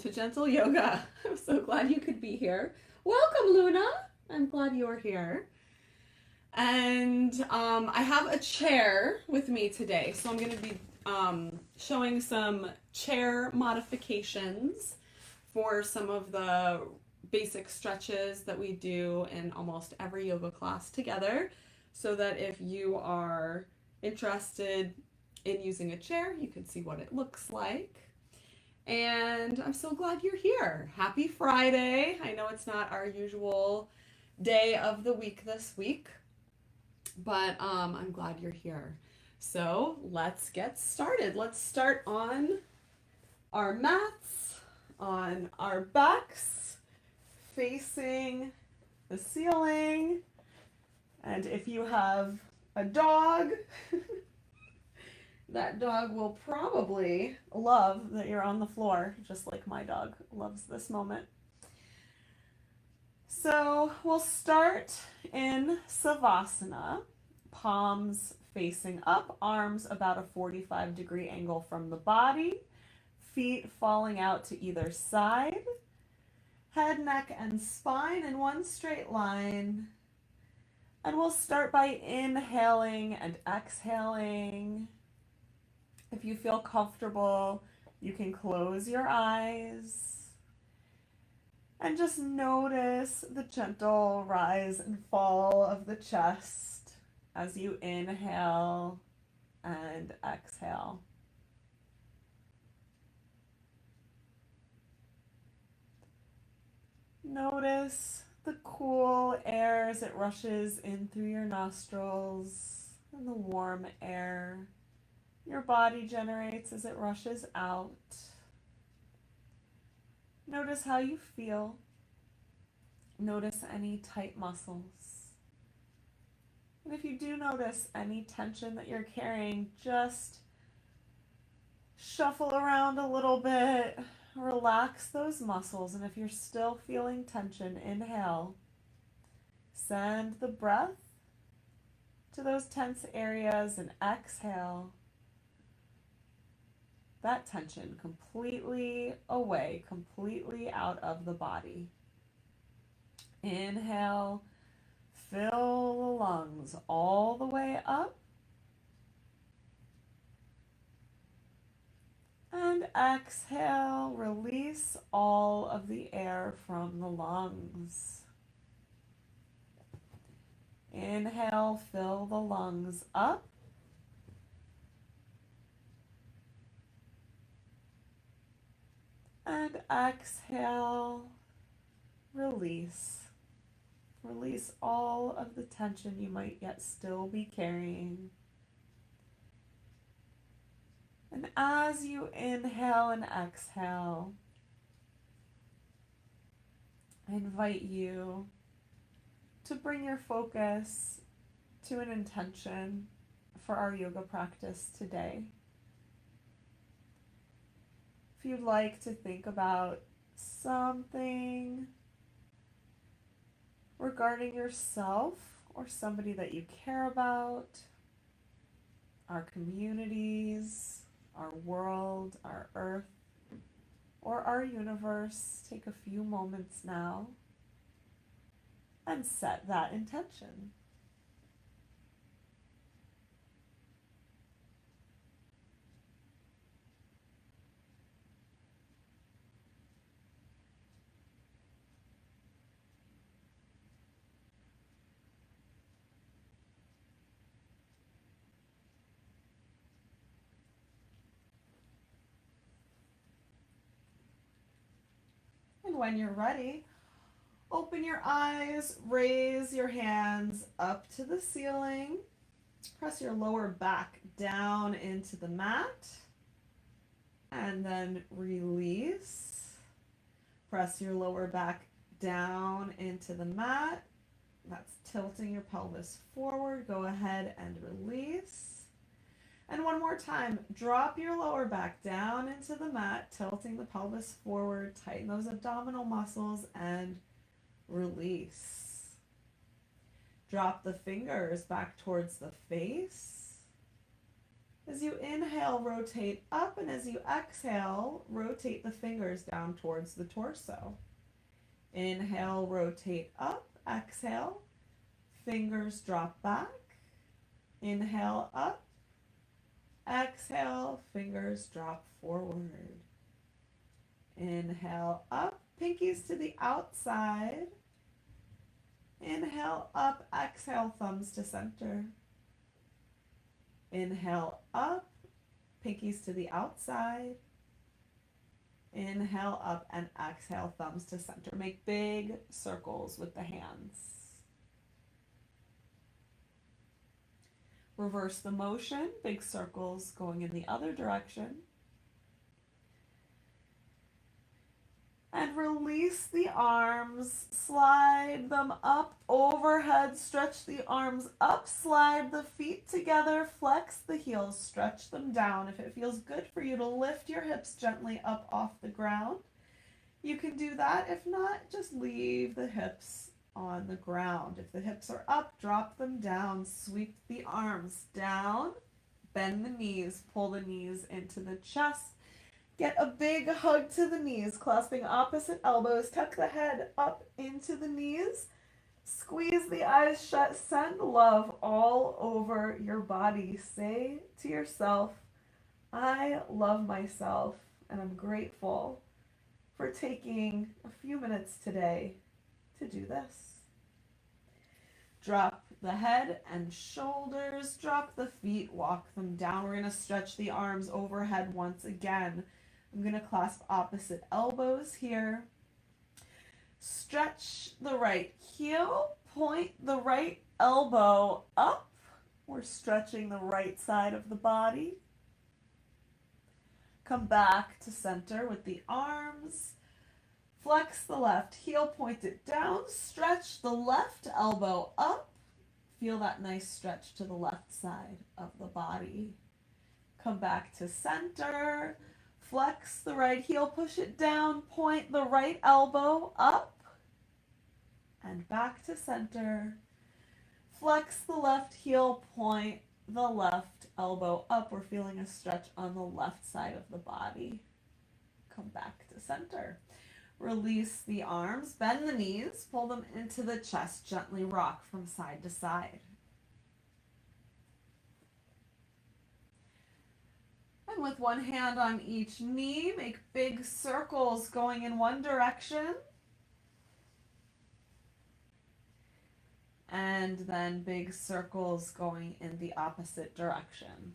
to Gentle Yoga. I'm so glad you could be here. Welcome, Luna. I'm glad you're here. And I have a chair with me today, so I'm going to be showing some chair modifications for some of the basic stretches that we do in almost every yoga class together, so that if you are interested in using a chair, you can see what it looks like. And I'm so glad you're here. Happy Friday. I know it's not our usual day of the week this week, but I'm glad you're here. So let's get started. Let's start on our mats, on our backs, facing the ceiling. And if you have a dog, that dog will probably love that you're on the floor, just like my dog loves this moment. So we'll start in Savasana, palms facing up, arms about a 45-degree angle from the body, feet falling out to either side, head, neck, and spine in one straight line. And we'll start by inhaling and exhaling. If you feel comfortable, you can close your eyes and just notice the gentle rise and fall of the chest as you inhale and exhale. Notice the cool air as it rushes in through your nostrils and the warm air your body generates as it rushes out. Notice how you feel. Notice any tight muscles. And if you do notice any tension that you're carrying, just shuffle around a little bit. Relax those muscles. And if you're still feeling tension, inhale. Send the breath to those tense areas and exhale. That tension completely away, completely out of the body. Inhale, fill the lungs all the way up. And exhale, release all of the air from the lungs. Inhale, fill the lungs up. And exhale, release. Release all of the tension you might yet still be carrying. And as you inhale and exhale, I invite you to bring your focus to an intention for our yoga practice today. If you'd like to think about something regarding yourself or somebody that you care about, our communities, our world, our earth, or our universe, take a few moments now and set that intention. And when you're ready, open your eyes, raise your hands up to the ceiling, press your lower back down into the mat, and then release. Press your lower back down into the mat. That's tilting your pelvis forward. Go ahead and release. And one more time, drop your lower back down into the mat, tilting the pelvis forward, tighten those abdominal muscles, and release. Drop the fingers back towards the face. As you inhale, rotate up, and as you exhale, rotate the fingers down towards the torso. Inhale, rotate up, exhale, fingers drop back. Inhale up, exhale, fingers drop forward. Inhale up, pinkies to the outside. Inhale up, exhale, thumbs to center. Inhale up, pinkies to the outside. Inhale up and exhale, thumbs to center. Make big circles with the hands. Reverse the motion, big circles going in the other direction. And release the arms, slide them up overhead, stretch the arms up, slide the feet together, flex the heels, stretch them down. If it feels good for you to lift your hips gently up off the ground, you can do that. If not, just leave the hips on the ground. If the hips are up, drop them down, sweep the arms down, bend the knees, pull the knees into the chest. Get a big hug to the knees, clasping opposite elbows. Tuck the head up into the knees. Squeeze the eyes shut. Send love all over your body. Say to yourself, I love myself, and I'm grateful for taking a few minutes today to do this. Drop the head and shoulders. Drop the feet. Walk them down. We're going to stretch the arms overhead once again. I'm going to clasp opposite elbows here. Stretch the right heel. Point the right elbow up. We're stretching the right side of the body. Come back to center with the arms. Flex the left heel, point it down. Stretch the left elbow up. Feel that nice stretch to the left side of the body. Come back to center. Flex the right heel, push it down, point the right elbow up, and back to center. Flex the left heel, point the left elbow up. We're feeling a stretch on the left side of the body. Come back to center. Release the arms, bend the knees, pull them into the chest, gently rock from side to side. And with one hand on each knee, make big circles going in one direction. And then big circles going in the opposite direction.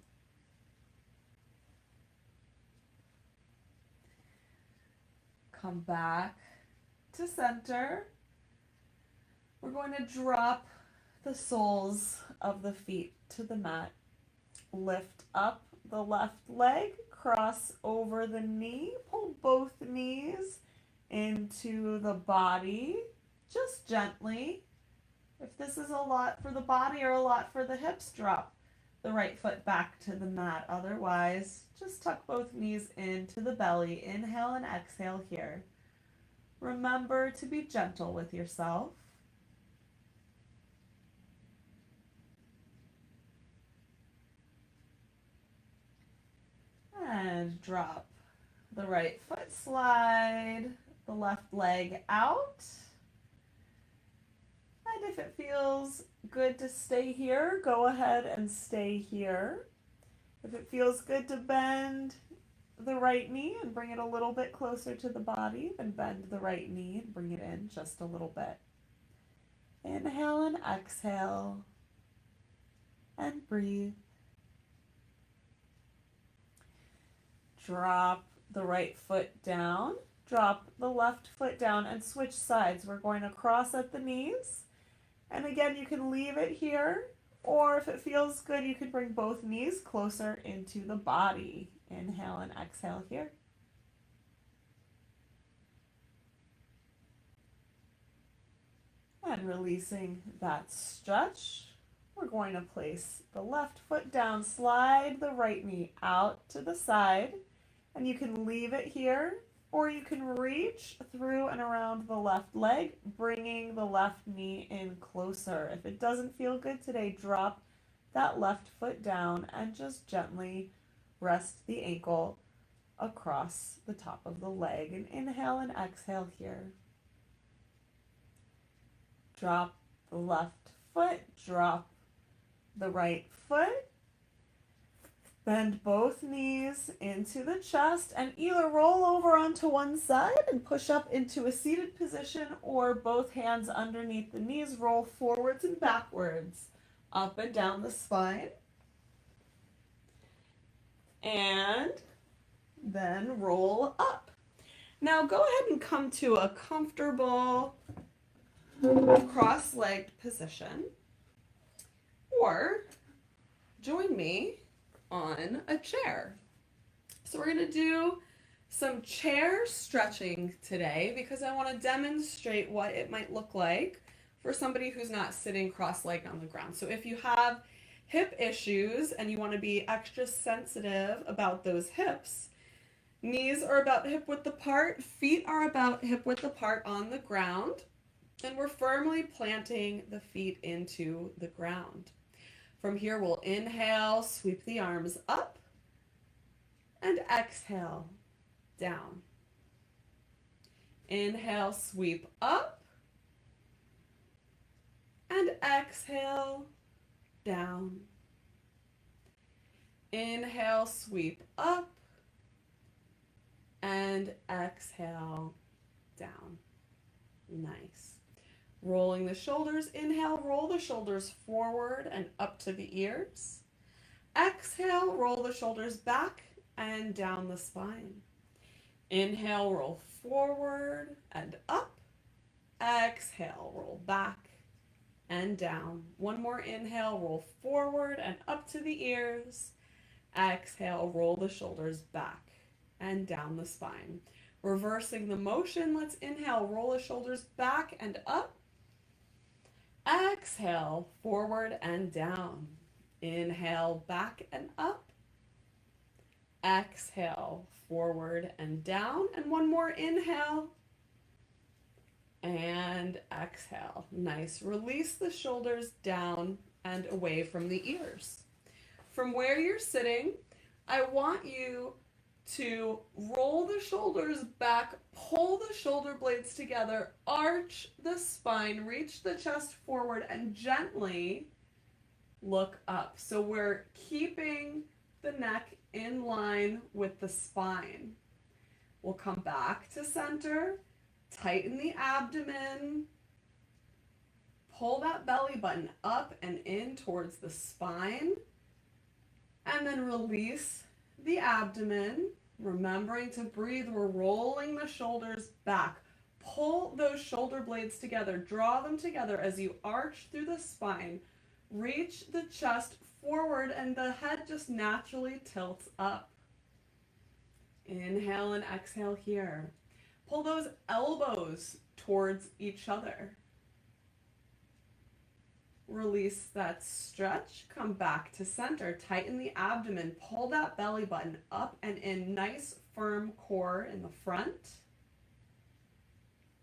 Come back to center. We're going to drop the soles of the feet to the mat. Lift up the left leg, cross over the knee, pull both knees into the body, just gently. If this is a lot for the body or a lot for the hips, drop the right foot back to the mat. Otherwise, just tuck both knees into the belly. Inhale and exhale here. Remember to be gentle with yourself. And drop the right foot, slide the left leg out. And if it feels good to stay here, go ahead and stay here. If it feels good to bend the right knee and bring it a little bit closer to the body, then bend the right knee and bring it in just a little bit. Inhale and exhale. And breathe. Drop the right foot down, drop the left foot down, and switch sides. We're going to cross at the knees. And again, you can leave it here, or if it feels good, you can bring both knees closer into the body. Inhale and exhale here. And releasing that stretch, we're going to place the left foot down, slide the right knee out to the side. And you can leave it here, or you can reach through and around the left leg, bringing the left knee in closer. If it doesn't feel good today, drop that left foot down and just gently rest the ankle across the top of the leg. And inhale and exhale here. Drop the left foot, drop the right foot. Bend both knees into the chest and either roll over onto one side and push up into a seated position, or both hands underneath the knees, roll forwards and backwards, up and down the spine. And then roll up. Now go ahead and come to a comfortable cross-legged position, or join me on a chair. So we're going to do some chair stretching today because I want to demonstrate what it might look like for somebody who's not sitting cross-legged on the ground. So if you have hip issues and you want to be extra sensitive about those hips, knees are about hip width apart, feet are about hip width apart on the ground, and we're firmly planting the feet into the ground. From here, we'll inhale, sweep the arms up, and exhale, down. Inhale, sweep up, and exhale, down. Inhale, sweep up, and exhale, down. Nice. Rolling the shoulders, inhale, roll the shoulders forward and up to the ears. Exhale, roll the shoulders back and down the spine. Inhale, roll forward and up. Exhale, roll back and down. One more inhale, roll forward and up to the ears. Exhale, roll the shoulders back and down the spine. Reversing the motion, let's inhale, roll the shoulders back and up. Exhale, forward and down. Inhale, back and up. Exhale, forward and down. And one more inhale. And exhale. Nice. Release the shoulders down and away from the ears. From where you're sitting, I want you to roll the shoulders back, pull the shoulder blades together, arch the spine, reach the chest forward, and gently look up. So we're keeping the neck in line with the spine. We'll come back to center, tighten the abdomen, pull that belly button up and in towards the spine, and then release the abdomen, remembering to breathe. We're rolling the shoulders back. Pull those shoulder blades together. Draw them together as you arch through the spine. Reach the chest forward and the head just naturally tilts up. Inhale and exhale here. Pull those elbows towards each other. Release that stretch, come back to center, tighten the abdomen, pull that belly button up and in, nice firm core in the front.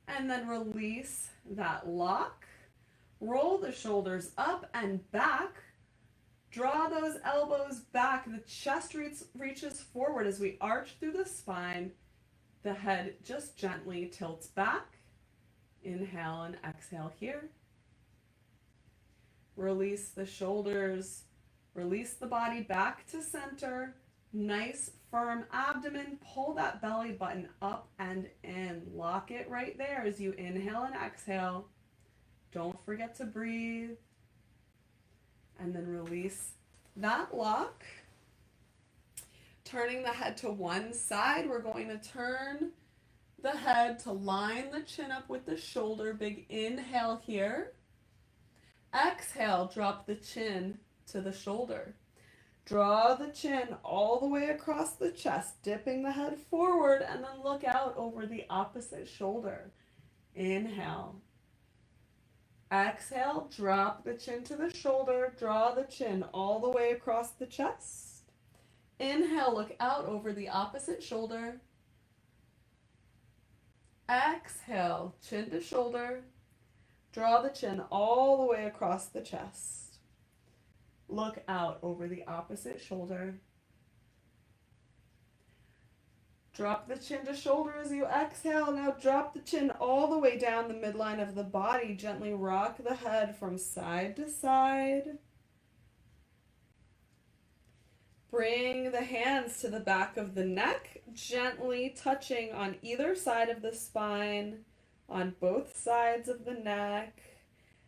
And then release that lock, roll the shoulders up and back, draw those elbows back, the chest reaches forward as we arch through the spine, the head just gently tilts back. Inhale and exhale here. Release the shoulders, release the body back to center, nice firm abdomen, pull that belly button up and in. Lock it right there as you inhale and exhale. Don't forget to breathe. And then release that lock. Turning the head to one side, we're going to turn the head to line the chin up with the shoulder. Big inhale here. Exhale, drop the chin to the shoulder. Draw the chin all the way across the chest, dipping the head forward, and then look out over the opposite shoulder. Inhale. Exhale, drop the chin to the shoulder, draw the chin all the way across the chest. Inhale, look out over the opposite shoulder. Exhale, chin to shoulder. Draw the chin all the way across the chest. Look out over the opposite shoulder. Drop the chin to shoulder as you exhale. Now drop the chin all the way down the midline of the body. Gently rock the head from side to side. Bring the hands to the back of the neck, gently touching on either side of the spine, on both sides of the neck.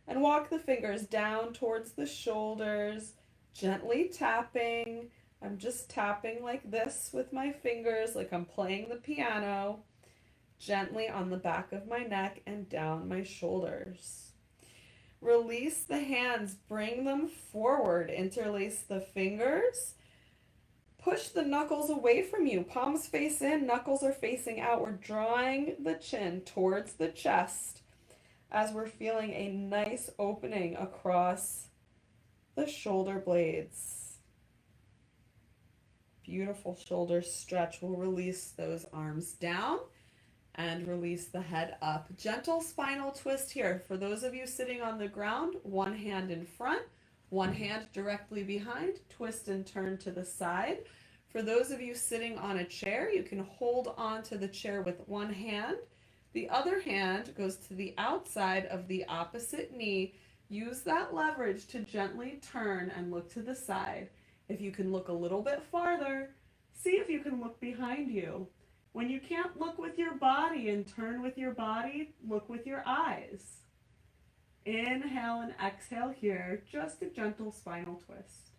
And walk the fingers down towards the shoulders, gently tapping. I'm just tapping like this with my fingers, like I'm playing the piano, gently on the back of my neck and down my shoulders. Release the hands, bring them forward, interlace the fingers. Push the knuckles away from you. Palms face in, knuckles are facing out. We're drawing the chin towards the chest as we're feeling a nice opening across the shoulder blades. Beautiful shoulder stretch. We'll release those arms down and release the head up. Gentle spinal twist here. For those of you sitting on the ground, one hand in front, one hand directly behind. Twist and turn to the side. For those of you sitting on a chair, you can hold on to the chair with one hand. The other hand goes to the outside of the opposite knee. Use that leverage to gently turn and look to the side. If you can look a little bit farther, see if you can look behind you. When you can't look with your body and turn with your body, look with your eyes. Inhale and exhale here, just a gentle spinal twist.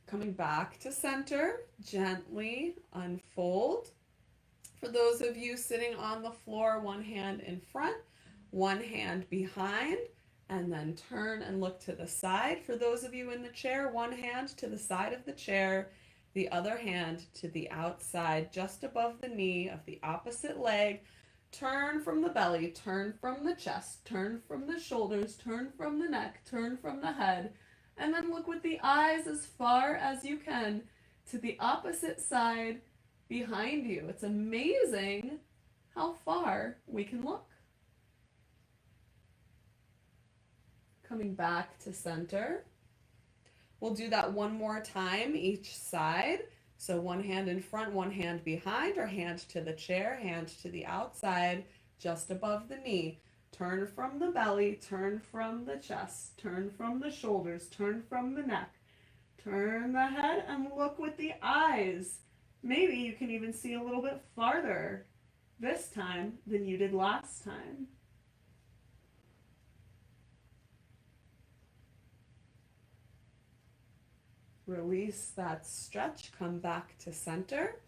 Coming back to center, gently unfold. For those of you sitting on the floor, one hand in front, one hand behind, and then turn and look to the side. For those of you in the chair, one hand to the side of the chair, the other hand to the outside, just above the knee of the opposite leg. Turn from the belly, turn from the chest, turn from the shoulders, turn from the neck, turn from the head, and then look with the eyes as far as you can to the opposite side behind you. It's amazing how far we can look. Coming back to center. We'll do that one more time each side. So one hand in front, one hand behind, or hand to the chair, hand to the outside, just above the knee. Turn from the belly, turn from the chest, turn from the shoulders, turn from the neck. Turn the head and look with the eyes. Maybe you can even see a little bit farther this time than you did last time. Release that stretch, come back to center.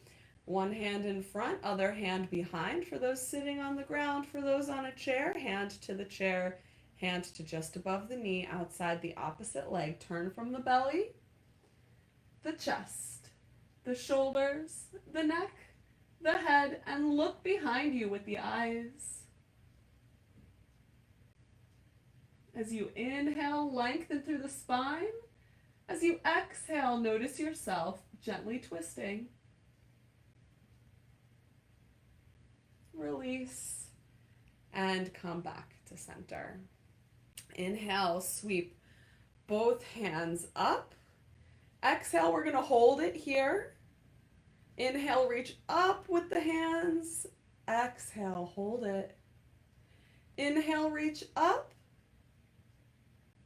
One hand in front, other hand behind. For those sitting on the ground, for those on a chair, hand to the chair, hand to just above the knee, outside the opposite leg. Turn from the belly, the chest, the shoulders, the neck, the head, and look behind you with the eyes. As you inhale, lengthen through the spine. As you exhale, notice yourself gently twisting. Release and come back to center. Inhale, sweep both hands up. Exhale, we're going to hold it here. Inhale, reach up with the hands. Exhale, hold it. Inhale, reach up.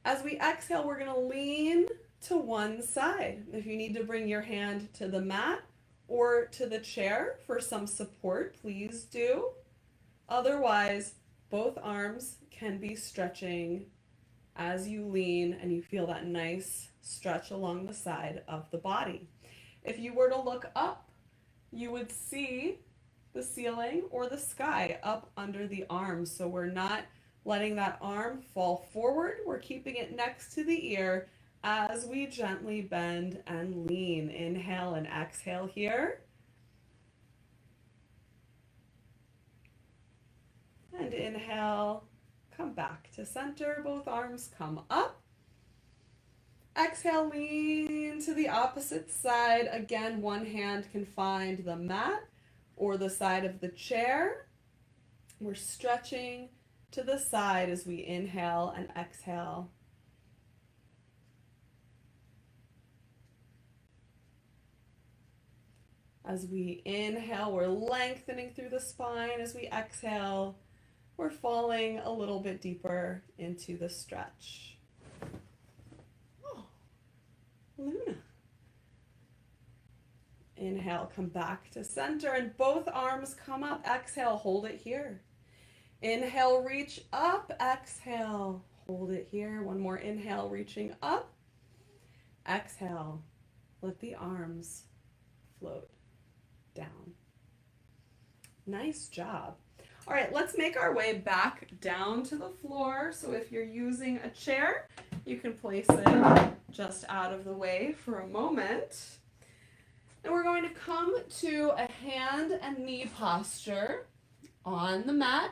As we exhale, we're going to lean to one side. If you need to bring your hand to the mat or to the chair for some support, please do. Otherwise, both arms can be stretching as you lean and you feel that nice stretch along the side of the body. If you were to look up, you would see the ceiling or the sky up under the arms. So we're not letting that arm fall forward. We're keeping it next to the ear as we gently bend and lean. Inhale and exhale here. And inhale, come back to center. Both arms come up. Exhale, lean to the opposite side. Again, one hand can find the mat or the side of the chair. We're stretching to the side as we inhale and exhale. As we inhale, we're lengthening through the spine. As we exhale, we're falling a little bit deeper into the stretch. Oh, Luna. Inhale, come back to center and both arms come up. Exhale, hold it here. Inhale, reach up. Exhale, hold it here. One more inhale, reaching up. Exhale, let the arms float down. Nice job. All right, let's make our way back down to the floor. So if you're using a chair, you can place it just out of the way for a moment. And we're going to come to a hand and knee posture on the mat.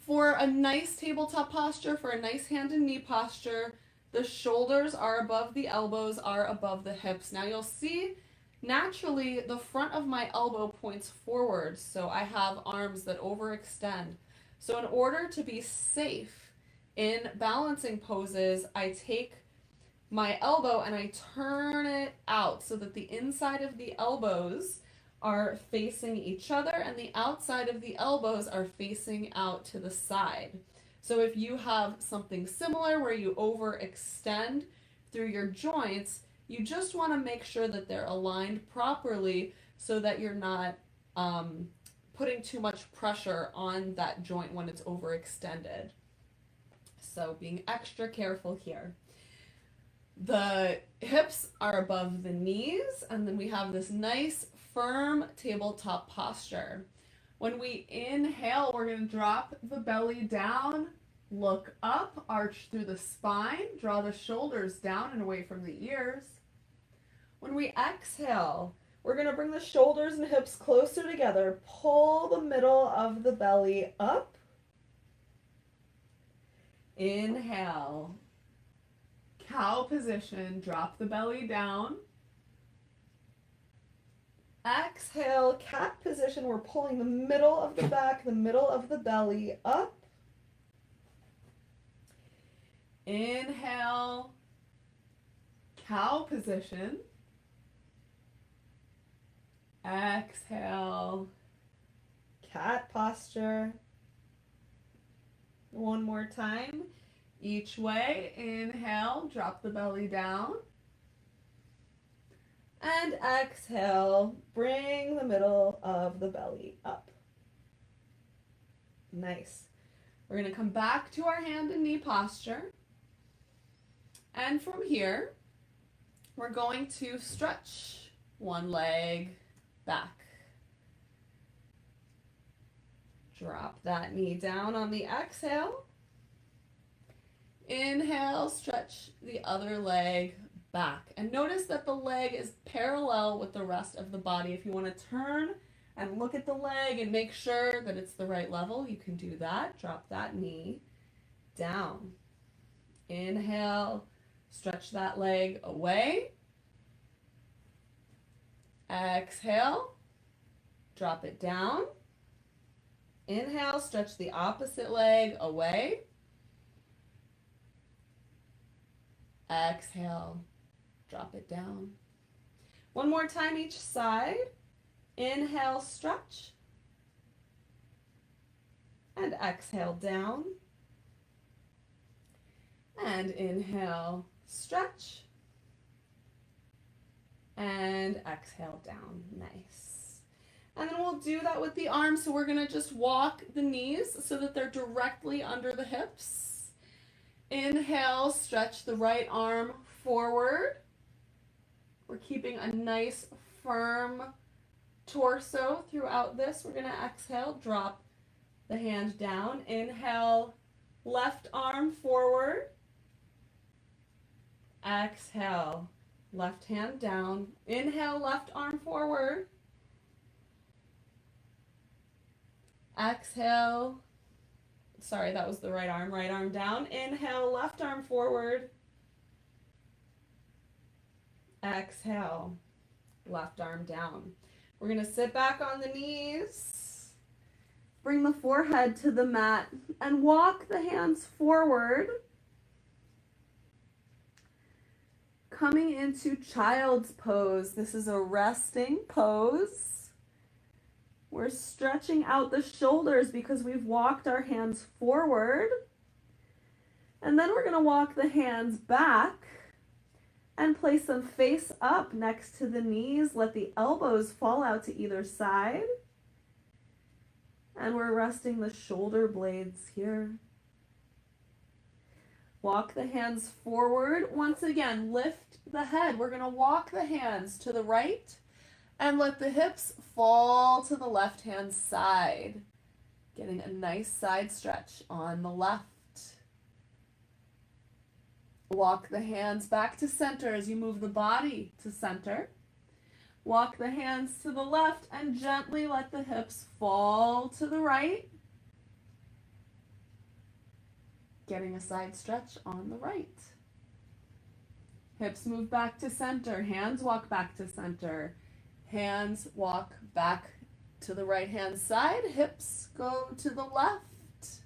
For a nice tabletop posture, for a nice hand and knee posture, the shoulders are above the elbows, are above the hips. Now you'll see naturally the front of my elbow points forward, so I have arms that overextend. So in order to be safe in balancing poses, I take my elbow and I turn it out so that the inside of the elbows are facing each other and the outside of the elbows are facing out to the side. So if you have something similar where you overextend through your joints, you just want to make sure that they're aligned properly so that you're not putting too much pressure on that joint when it's overextended. So being extra careful here. The hips are above the knees, and then we have this nice firm tabletop posture. When we inhale, we're going to drop the belly down, look up, arch through the spine, draw the shoulders down and away from the ears. When we exhale, we're going to bring the shoulders and hips closer together, pull the middle of the belly up. Inhale. Cow position, drop the belly down. Exhale, cat position. We're pulling the middle of the back, the middle of the belly up. Inhale, cow position. Exhale, cat posture. One more time. Each way, inhale, drop the belly down. And exhale, bring the middle of the belly up. Nice. We're going to come back to our hand and knee posture. And from here, we're going to stretch one leg back. Drop that knee down on the exhale. Inhale, stretch the other leg back. And notice that the leg is parallel with the rest of the body. If you want to turn and look at the leg and make sure that it's the right level, you can do that. Drop that knee down. Inhale, stretch that leg away. Exhale, drop it down. Inhale, stretch the opposite leg away. Exhale, drop it down. One more time each side. Inhale, stretch. And exhale, down. And inhale, stretch. And exhale, down. Nice. And then we'll do that with the arms. So we're going to just walk the knees so that they're directly under the hips. Inhale, stretch the right arm forward. We're keeping a nice firm torso throughout this. We're going to exhale, drop the hand down. Inhale, left arm forward. Exhale, left hand down. Inhale, left arm forward. Exhale. Sorry, that was the right arm down. Inhale, left arm forward. Exhale, left arm down. We're going to sit back on the knees. Bring the forehead to the mat and walk the hands forward. Coming into child's pose. This is a resting pose. We're stretching out the shoulders because we've walked our hands forward. And then we're going to walk the hands back and place them face up next to the knees. Let the elbows fall out to either side. And we're resting the shoulder blades here. Walk the hands forward. Once again, lift the head. We're going to walk the hands to the right and let the hips fall to the left hand side. Getting a nice side stretch on the left. Walk the hands back to center as you move the body to center. Walk the hands to the left and gently let the hips fall to the right. Getting a side stretch on the right. Hips move back to center. Hands walk back to center. Hands walk back to the right hand side. Hips go to the left.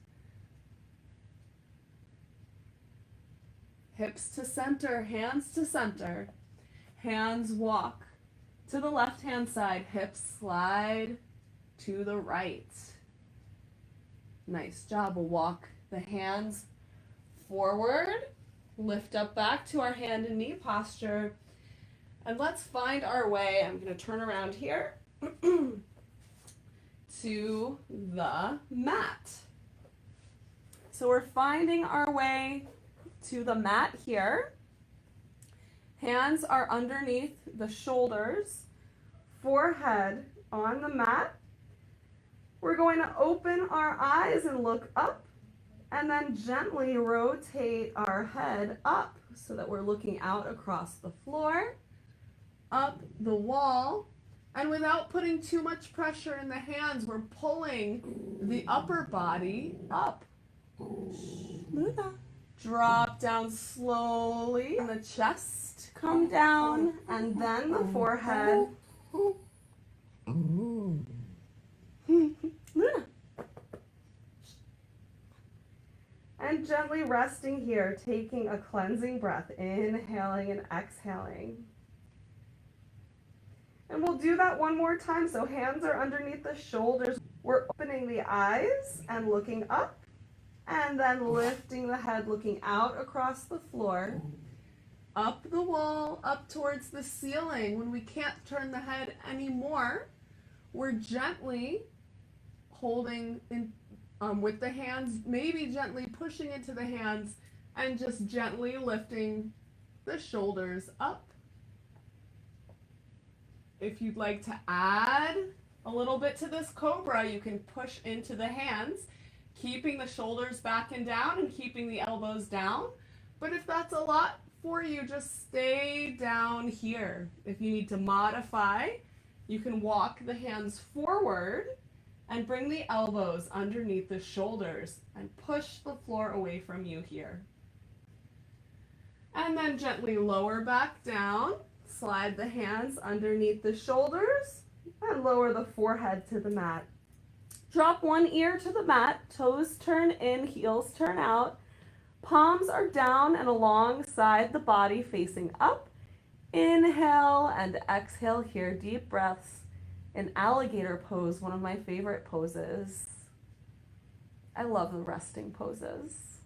Hips to center. Hands to center. Hands walk to the left hand side. Hips slide to the right. Nice job. We'll walk the hands forward, lift up back to our hand and knee posture, and let's find our way. I'm going to turn around here to the mat. So we're finding our way to the mat here. Hands are underneath the shoulders, forehead on the mat. We're going to open our eyes and look up, and then gently rotate our head up so that we're looking out across the floor, up the wall, and without putting too much pressure in the hands, we're pulling the upper body up. Drop down slowly, and the chest come down, and then the forehead. And gently resting here, taking a cleansing breath, inhaling and exhaling. And we'll do that one more time. So hands are underneath the shoulders. We're opening the eyes and looking up, and then lifting the head, looking out across the floor, up the wall, up towards the ceiling. When we can't turn the head anymore, we're gently holding in with the hands, maybe gently pushing into the hands, and just gently lifting the shoulders up. If you'd like to add a little bit to this cobra, you can push into the hands, keeping the shoulders back and down and keeping the elbows down. But if that's a lot for you, just stay down here. If you need to modify, you can walk the hands forward and bring the elbows underneath the shoulders and push the floor away from you here. And then gently lower back down, slide the hands underneath the shoulders, and lower the forehead to the mat. Drop one ear to the mat, toes turn in, heels turn out. Palms are down and alongside the body facing up. Inhale and exhale here, deep breaths. An alligator pose, one of my favorite poses. I love the resting poses.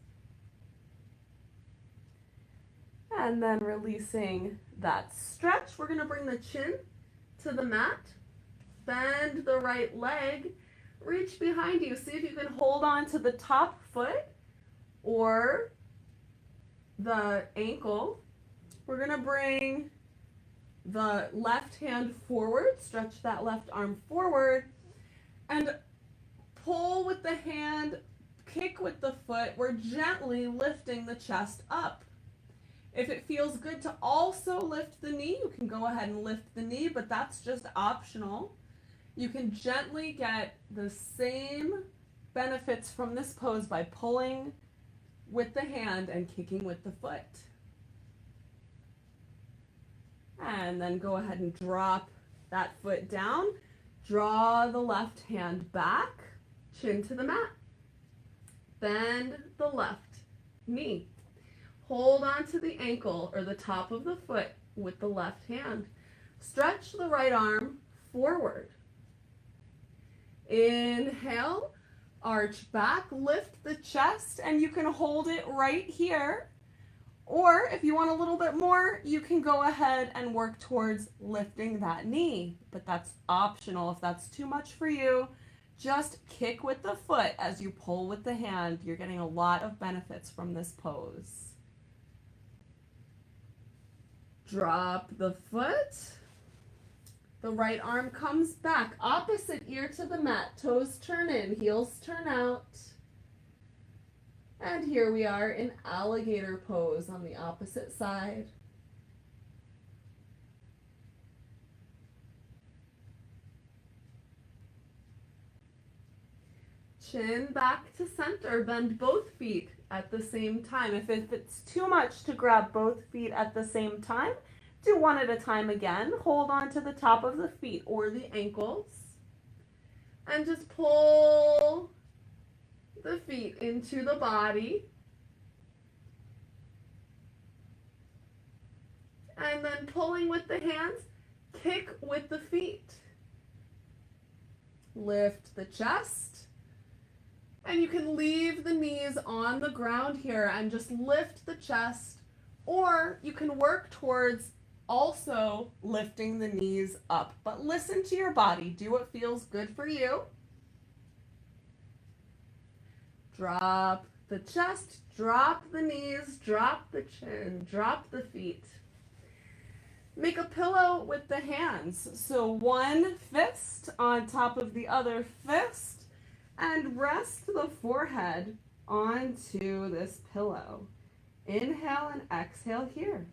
And then releasing that stretch, we're going to bring the chin to the mat, bend the right leg, reach behind you. See if you can hold on to the top foot or the ankle. We're going to bring the left hand forward, stretch that left arm forward, and pull with the hand, kick with the foot. We're gently lifting the chest up. If it feels good to also lift the knee, you can go ahead and lift the knee, but that's just optional. You can gently get the same benefits from this pose by pulling with the hand and kicking with the foot. And then go ahead and drop that foot down. Draw the left hand back, chin to the mat. Bend the left knee. hold on to the ankle or the top of the foot with the left hand. Stretch the right arm forward. Inhale, arch back, lift the chest, and you can hold it right here. Or if you want a little bit more, you can go ahead and work towards lifting that knee, but that's optional. If that's too much for you, just kick with the foot as you pull with the hand. You're getting a lot of benefits from this pose. Drop the foot. The right arm comes back, opposite ear to the mat. Toes turn in, heels turn out. And here we are in alligator pose on the opposite side. Chin back to center, bend both feet at the same time. If it's too much to grab both feet at the same time, do one at a time again. Hold on to the top of the feet or the ankles. And just pull the feet into the body. And then pulling with the hands, kick with the feet. Lift the chest. And you can leave the knees on the ground here and just lift the chest. Or you can work towards also lifting the knees up. But listen to your body. Do what feels good for you. Drop the chest, drop the knees, drop the chin, drop the feet. Make a pillow with the hands. So one fist on top of the other fist, and rest the forehead onto this pillow. Inhale and exhale here.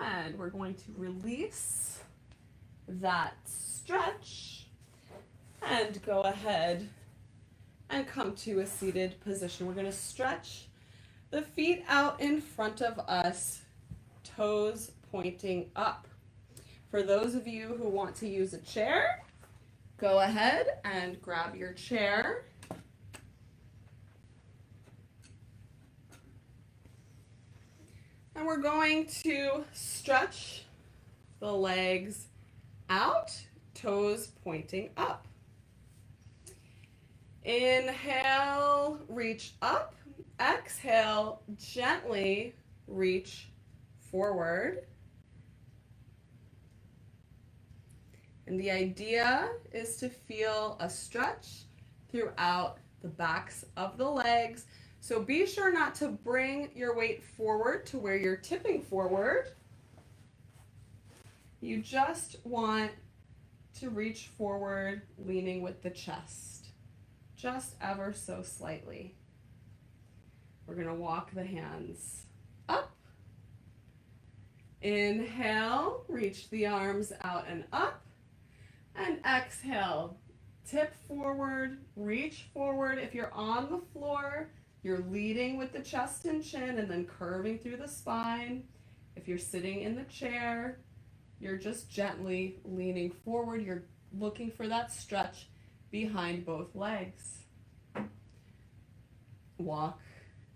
And we're going to release that stretch and go ahead and come to a seated position. We're going to stretch the feet out in front of us, toes pointing up. For those of you who want to use a chair, go ahead and grab your chair. And we're going to stretch the legs out, toes pointing up. Inhale, reach up. Exhale, gently reach forward. And the idea is to feel a stretch throughout the backs of the legs. So be sure not to bring your weight forward to where you're tipping forward. You just want to reach forward, leaning with the chest, just ever so slightly. We're going to walk the hands up. Inhale, reach the arms out and up. And exhale, tip forward, reach forward. If you're on the floor, you're leading with the chest and chin and then curving through the spine. If you're sitting in the chair, you're just gently leaning forward. You're looking for that stretch behind both legs. Walk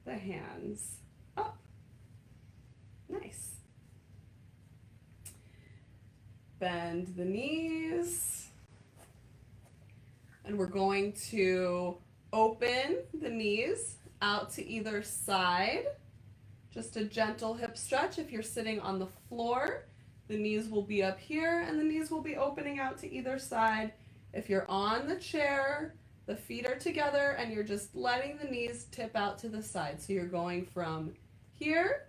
the hands up. Nice. Bend the knees. And we're going to open the knees out to either side. Just a gentle hip stretch. If you're sitting on the floor, the knees will be up here and the knees will be opening out to either side. If you're on the chair, the feet are together and you're just letting the knees tip out to the side. So you're going from here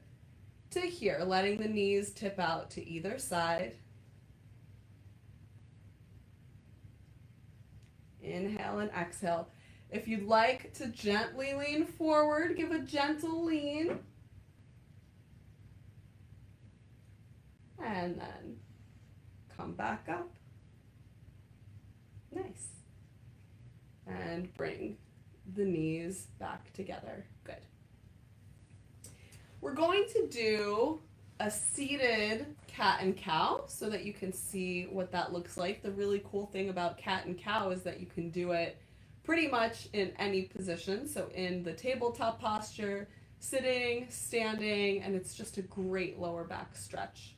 to here, letting the knees tip out to either side. Inhale and exhale. If you'd like to gently lean forward, give a gentle lean. And then come back up. Nice. And bring the knees back together. Good. We're going to do a seated cat and cow so that you can see what that looks like. The really cool thing about cat and cow is that you can do it pretty much in any position. So in the tabletop posture, sitting, standing, and it's just a great lower back stretch.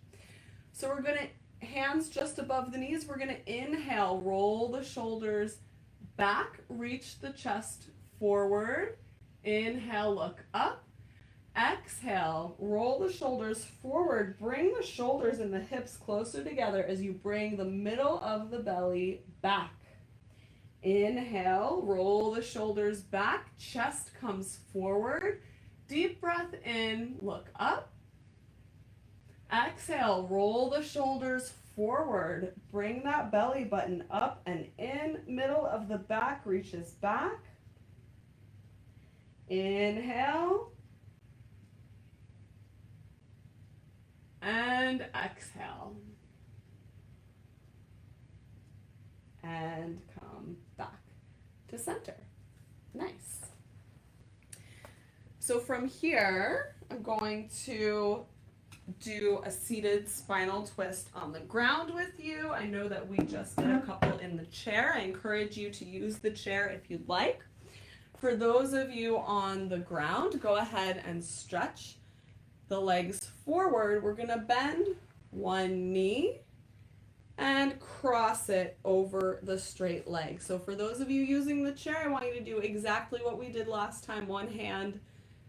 So we're going to, hands just above the knees, we're going to inhale, roll the shoulders back, reach the chest forward. Inhale, look up. Exhale, roll the shoulders forward. Bring the shoulders and the hips closer together as you bring the middle of the belly back. Inhale, roll the shoulders back. Chest comes forward. Deep breath in, look up. Exhale, roll the shoulders forward. Bring that belly button up and in. Middle of the back reaches back. Inhale. And exhale. And come back to center. Nice. So from here, I'm going to do a seated spinal twist on the ground with you. I know that we just did a couple in the chair. I encourage you to use the chair if you'd like. For those of you on the ground, go ahead and stretch the legs forward. We're going to bend one knee and cross it over the straight leg. So for those of you using the chair, I want you to do exactly what we did last time. One hand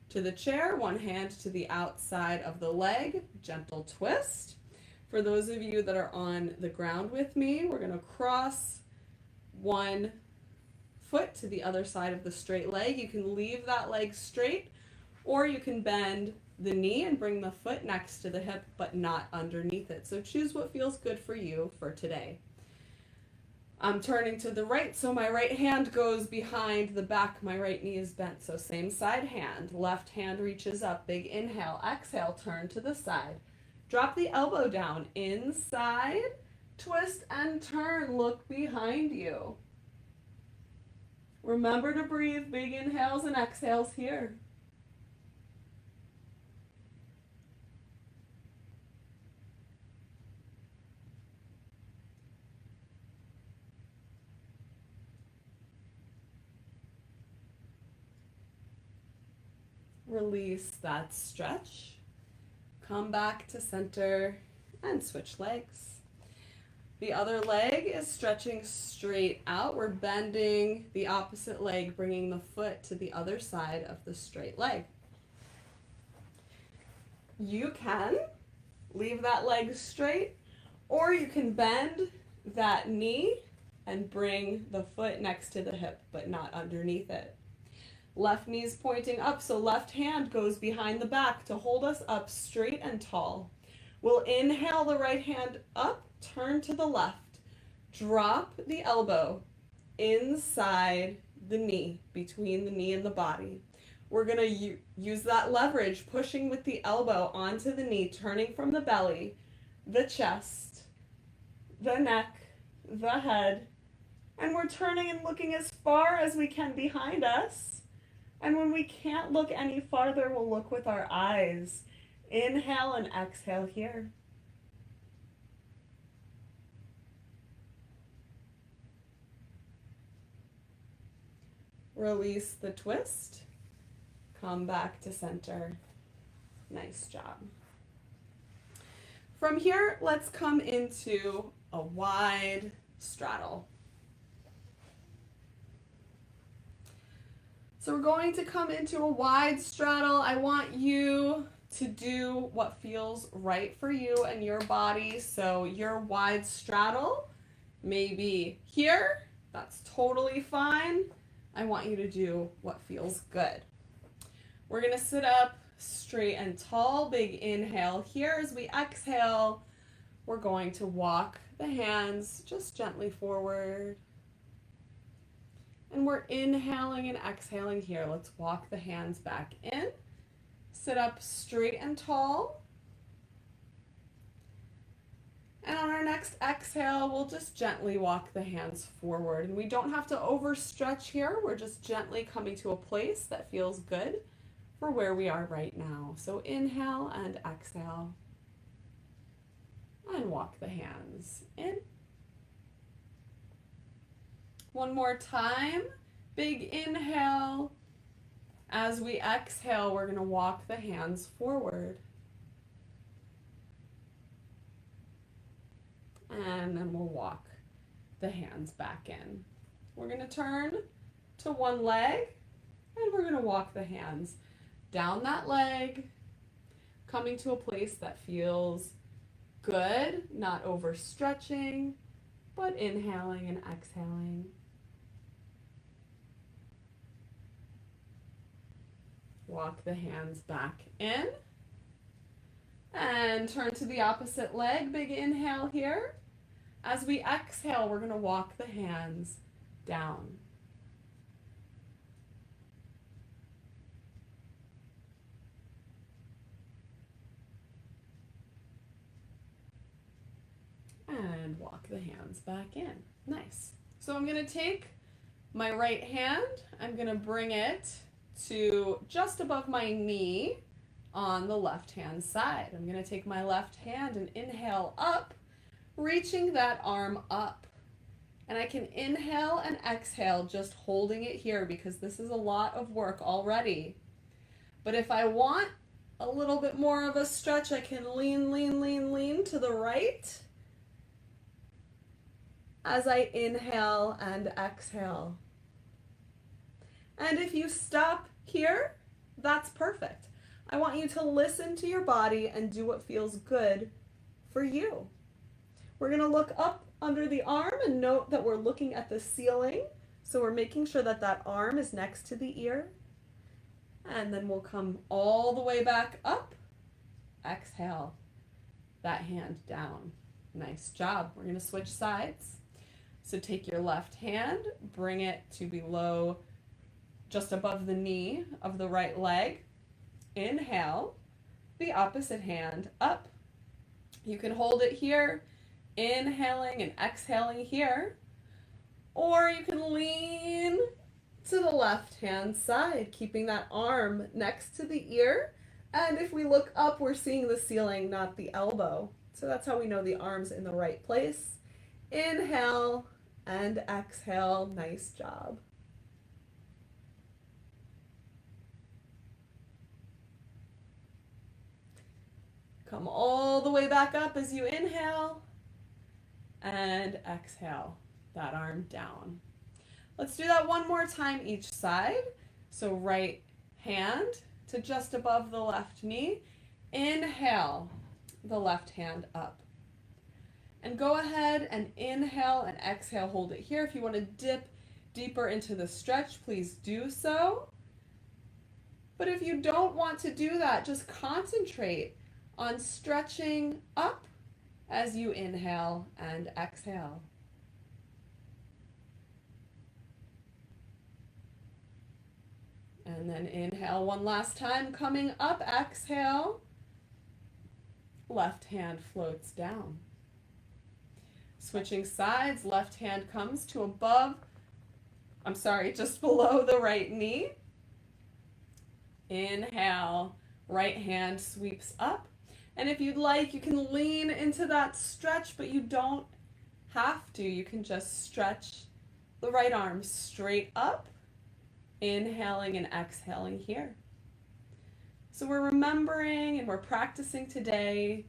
to the chair, one hand to the outside of the leg, gentle twist. For those of you that are on the ground with me, we're going to cross one foot to the other side of the straight leg. You can leave that leg straight, or you can bend the knee and bring the foot next to the hip, but not underneath it. So choose what feels good for you for today. I'm turning to the right, so my right hand goes behind the back. My right knee is bent, so same side hand. Left hand reaches up, big inhale. Exhale, turn to the side. Drop the elbow down, inside, twist and turn, look behind you. Remember to breathe, big inhales and exhales here. Release that stretch. Come back to center and switch legs. The other leg is stretching straight out. We're bending the opposite leg, bringing the foot to the other side of the straight leg. You can leave that leg straight, or you can bend that knee and bring the foot next to the hip, but not underneath it. Left knee is pointing up, so left hand goes behind the back to hold us up straight and tall. We'll inhale the right hand up, turn to the left. Drop the elbow inside the knee, between the knee and the body. We're going to use that leverage, pushing with the elbow onto the knee, turning from the belly, the chest, the neck, the head, and we're turning and looking as far as we can behind us. And when we can't look any farther, we'll look with our eyes. Inhale and exhale here. Release the twist. Come back to center. Nice job. From here, let's come into a wide straddle. So we're going to come into a wide straddle. I want you to do what feels right for you and your body. So your wide straddle may be here. That's totally fine. I want you to do what feels good. We're going to sit up straight and tall. Big inhale here. As we exhale, we're going to walk the hands just gently forward. And we're inhaling and exhaling here. Let's walk the hands back in. Sit up straight and tall. And on our next exhale, we'll just gently walk the hands forward. And we don't have to overstretch here. We're just gently coming to a place that feels good for where we are right now. So inhale and exhale. And walk the hands in. One more time. Big inhale. As we exhale, we're going to walk the hands forward. And then we'll walk the hands back in. We're going to turn to one leg, and we're going to walk the hands down that leg, coming to a place that feels good, not overstretching, but inhaling and exhaling. Walk the hands back in. And turn to the opposite leg. Big inhale here. As we exhale, we're going to walk the hands down. And walk the hands back in. Nice. So I'm going to take my right hand. I'm going to bring it to just above my knee on the left hand side. I'm going to take my left hand and inhale up, reaching that arm up. And I can inhale and exhale just holding it here because this is a lot of work already. But if I want a little bit more of a stretch, I can lean to the right as I inhale and exhale. And if you stop here, that's perfect. I want you to listen to your body and do what feels good for you. We're going to look up under the arm and note that we're looking at the ceiling. So we're making sure that that arm is next to the ear. And then we'll come all the way back up. Exhale. That hand down. Nice job. We're going to switch sides. So take your left hand, bring it to below, just above the knee of the right leg. Inhale, the opposite hand up. You can hold it here, inhaling and exhaling here, or you can lean to the left hand side, keeping that arm next to the ear. And if we look up, we're seeing the ceiling, not the elbow. So that's how we know the arm's in the right place. Inhale and exhale. Nice job. Come all the way back up as you inhale and exhale. That arm down. Let's do that one more time each side. So right hand to just above the left knee. Inhale, the left hand up. And go ahead and inhale and exhale. Hold it here. If you want to dip deeper into the stretch, please do so. But if you don't want to do that, just concentrate on stretching up as you inhale and exhale. And then inhale one last time, coming up, exhale. Left hand floats down. Switching sides, left hand comes to just below the right knee. Inhale, right hand sweeps up. And if you'd like, you can lean into that stretch, but you don't have to. You can just stretch the right arm straight up, inhaling and exhaling here. So we're remembering and we're practicing today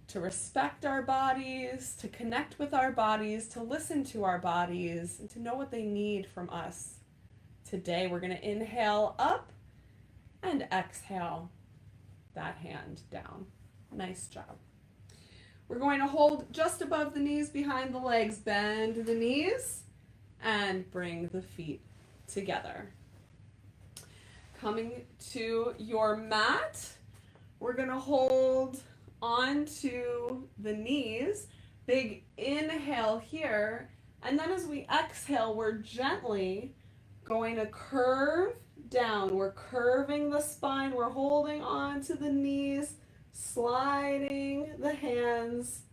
to respect our bodies, to connect with our bodies, to listen to our bodies, and to know what they need from us. Today we're going to inhale up and exhale that hand down. Nice job. We're going to hold just above the knees behind the legs. Bend the knees and bring the feet together. Coming to your mat, we're going to hold onto the knees. Big inhale here. And then as we exhale, we're gently going to curve down. We're curving the spine. We're holding on to the knees, sliding the hands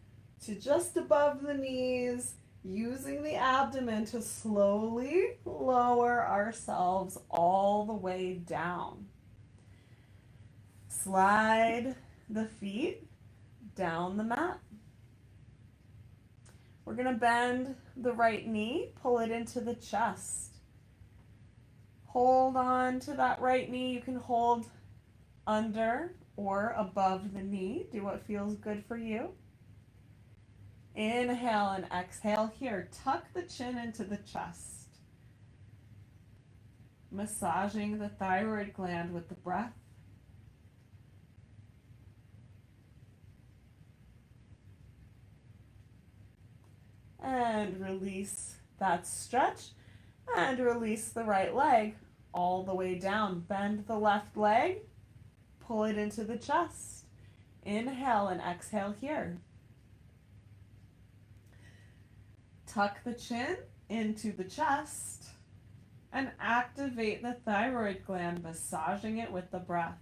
to just above the knees, using the abdomen to slowly lower ourselves all the way down. Slide the feet down the mat. We're going to bend the right knee, pull it into the chest. Hold on to that right knee. You can hold under or above the knee. Do what feels good for you. Inhale and exhale here. Tuck the chin into the chest. Massaging the thyroid gland with the breath. And release that stretch. And release the right leg all the way down. Bend the left leg. Pull it into the chest. Inhale and exhale here. Tuck the chin into the chest and activate the thyroid gland, massaging it with the breath.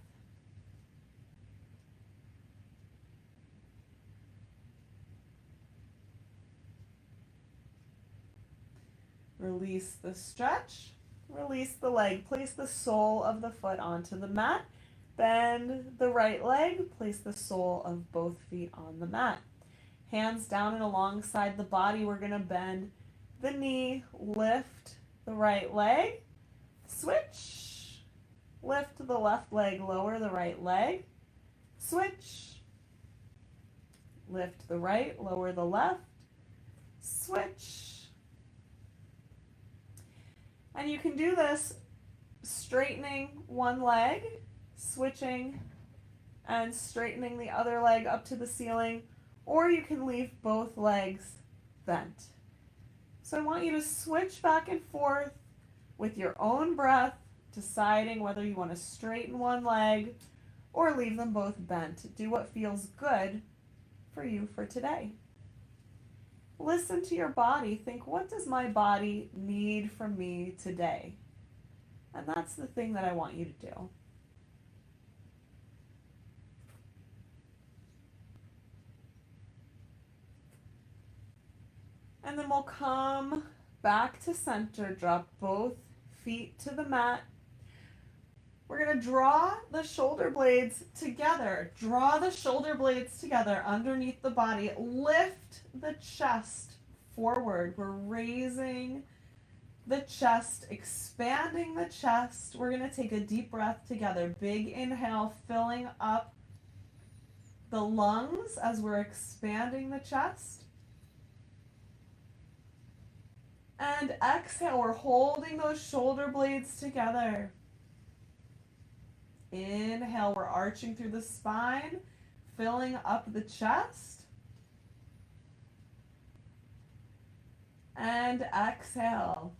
Release the stretch, release the leg. Place the sole of the foot onto the mat. Bend the right leg, place the sole of both feet on the mat. Hands down and alongside the body, we're going to bend the knee, lift the right leg, switch, lift the left leg, lower the right leg, switch, lift the right, lower the left, switch. And you can do this straightening one leg, switching and straightening the other leg up to the ceiling, or you can leave both legs bent. So I want you to switch back and forth with your own breath, deciding whether you want to straighten one leg or leave them both bent. Do what feels good for you for today. Listen to your body. Think, what does my body need from me today? And that's the thing that I want you to do. And then we'll come back to center. Drop both feet to the mat. We're going to draw the shoulder blades together. Draw the shoulder blades together underneath the body. Lift the chest forward. We're raising the chest, expanding the chest. We're going to take a deep breath together. Big inhale, filling up the lungs as we're expanding the chest. And exhale, we're holding those shoulder blades together. Inhale, we're arching through the spine, filling up the chest. And exhale.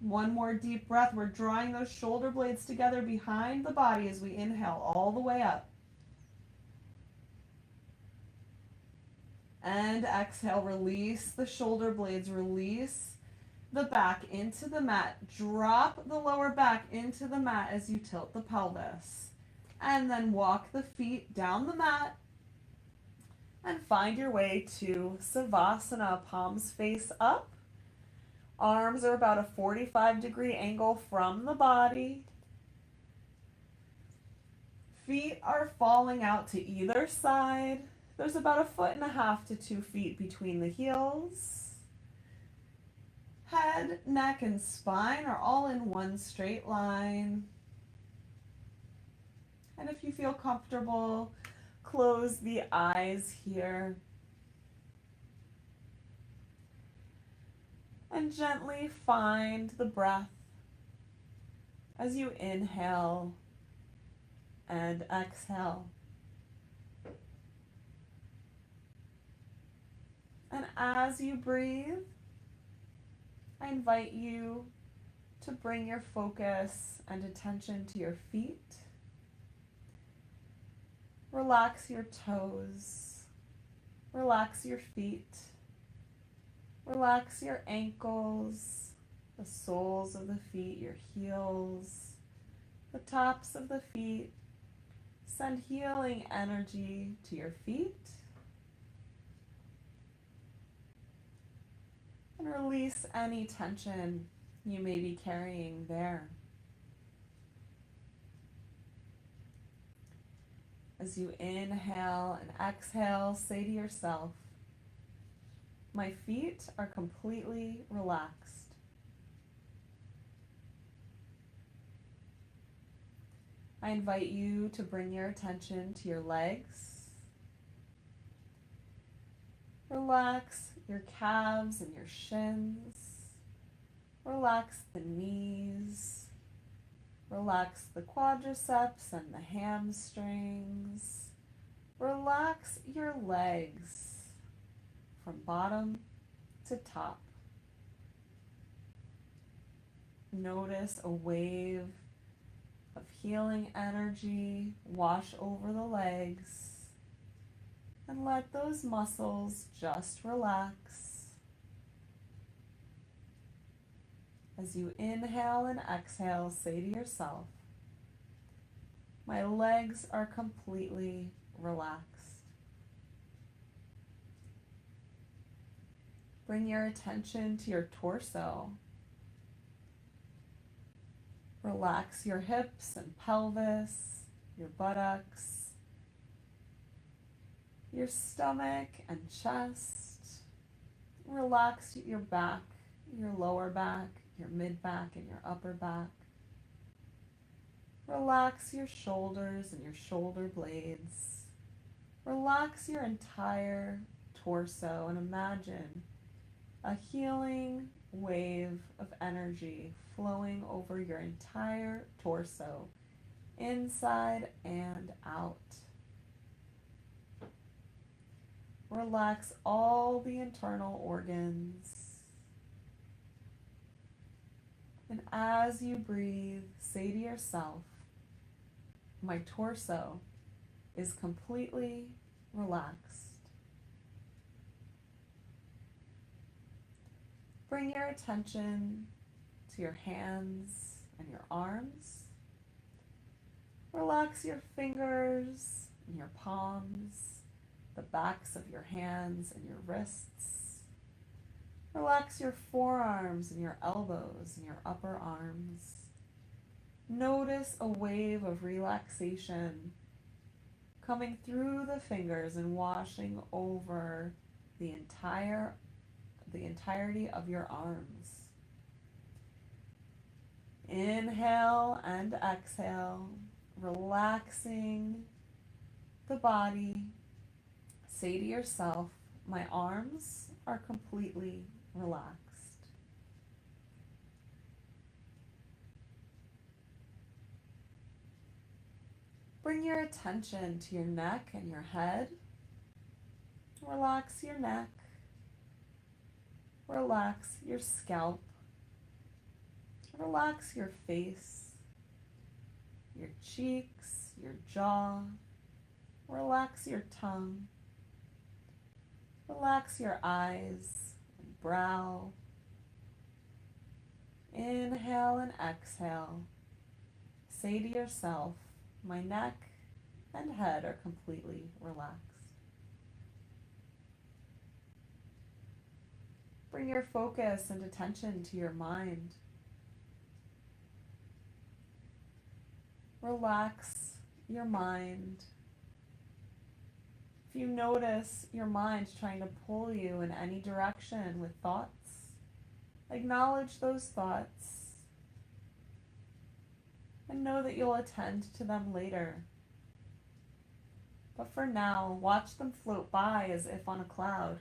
One more deep breath. We're drawing those shoulder blades together behind the body as we inhale all the way up. And exhale, release the shoulder blades, release the back into the mat. Drop the lower back into the mat as you tilt the pelvis. And then walk the feet down the mat and find your way to Savasana, palms face up. Arms are about a 45-degree angle from the body. Feet are falling out to either side. There's about 1.5 to 2 feet between the heels. Head, neck, and spine are all in one straight line. And if you feel comfortable, close the eyes here. And gently find the breath as you inhale and exhale. And as you breathe, I invite you to bring your focus and attention to your feet. Relax your toes. Relax your feet. Relax your ankles, the soles of the feet, your heels, the tops of the feet. Send healing energy to your feet. And release any tension you may be carrying there. As you inhale and exhale, say to yourself, my feet are completely relaxed. I invite you to bring your attention to your legs. Relax your calves and your shins. Relax the knees. Relax the quadriceps and the hamstrings. Relax your legs from bottom to top. Notice a wave of healing energy wash over the legs, and let those muscles just relax. As you inhale and exhale, say to yourself, my legs are completely relaxed. Bring your attention to your torso. Relax your hips and pelvis, your buttocks, your stomach and chest. Relax your back, your lower back, your mid back and your upper back. Relax your shoulders and your shoulder blades. Relax your entire torso and imagine a healing wave of energy flowing over your entire torso, inside and out. Relax all the internal organs. And as you breathe, say to yourself, my torso is completely relaxed. Bring your attention to your hands and your arms. Relax your fingers and your palms, the backs of your hands and your wrists. Relax your forearms and your elbows and your upper arms. Notice a wave of relaxation coming through the fingers and washing over the entirety of your arms. Inhale and exhale, relaxing the body. Say to yourself, my arms are completely relaxed. Bring your attention to your neck and your head. Relax your neck. Relax your scalp. Relax your face, your cheeks, your jaw. Relax your tongue. Relax your eyes and brow. Inhale and exhale. Say to yourself, my neck and head are completely relaxed. Bring your focus and attention to your mind. Relax your mind. If you notice your mind trying to pull you in any direction with thoughts, acknowledge those thoughts and know that you'll attend to them later. But for now, watch them float by as if on a cloud.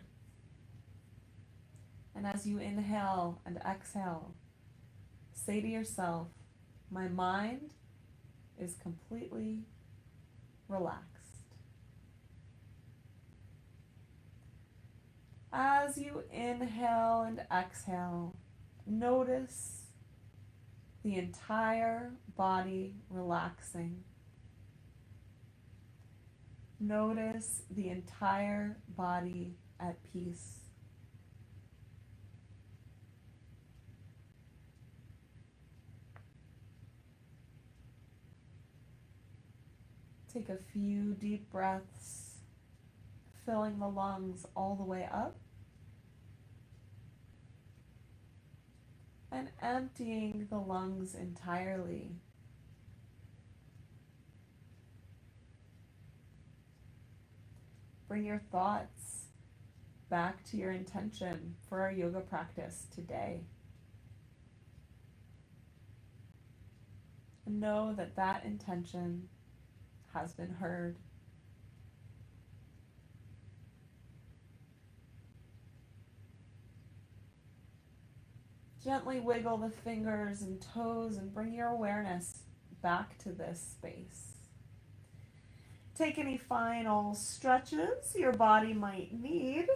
And as you inhale and exhale, say to yourself, my mind is completely relaxed. As you inhale and exhale, notice the entire body relaxing. Notice the entire body at peace. Take a few deep breaths, filling the lungs all the way up and emptying the lungs entirely. bring your thoughts back to your intention for our yoga practice today. And know that that intention has been heard. Gently wiggle the fingers and toes and bring your awareness back to this space. Take any final stretches your body might need.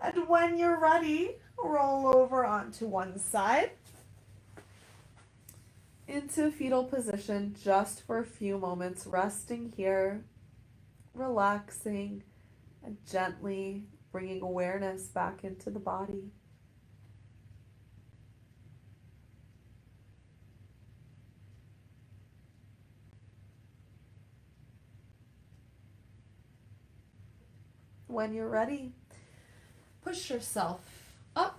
And when you're ready, roll over onto one side into fetal position just for a few moments, resting here, relaxing, and gently bringing awareness back into the body. When you're ready, push yourself up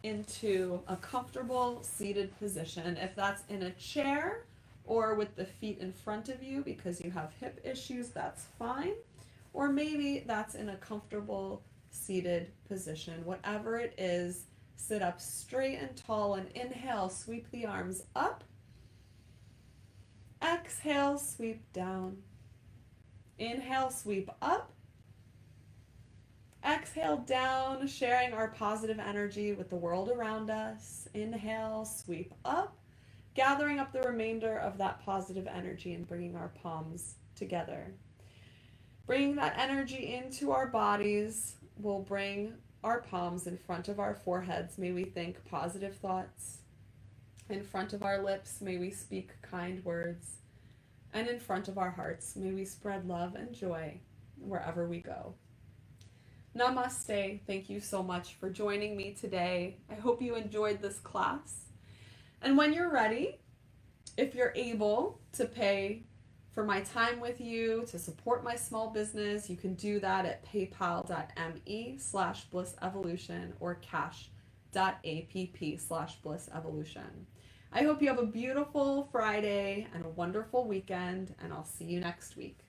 into a comfortable seated position. If that's in a chair or with the feet in front of you because you have hip issues, that's fine. Or maybe that's in a comfortable seated position. Whatever it is, sit up straight and tall and inhale, sweep the arms up. Exhale, sweep down. Inhale, sweep up. Exhale down, sharing our positive energy with the world around us. Inhale, sweep up, gathering up the remainder of that positive energy and bringing our palms together. Bringing that energy into our bodies will bring our palms in front of our foreheads. May we think positive thoughts. In front of our lips, may we speak kind words. And in front of our hearts, may we spread love and joy wherever we go. Namaste. Thank you so much for joining me today. I hope you enjoyed this class. And when you're ready, if you're able to pay for my time with you, to support my small business, you can do that at paypal.me/blissevolution or cash.app/blissevolution. I hope you have a beautiful Friday and a wonderful weekend, and I'll see you next week.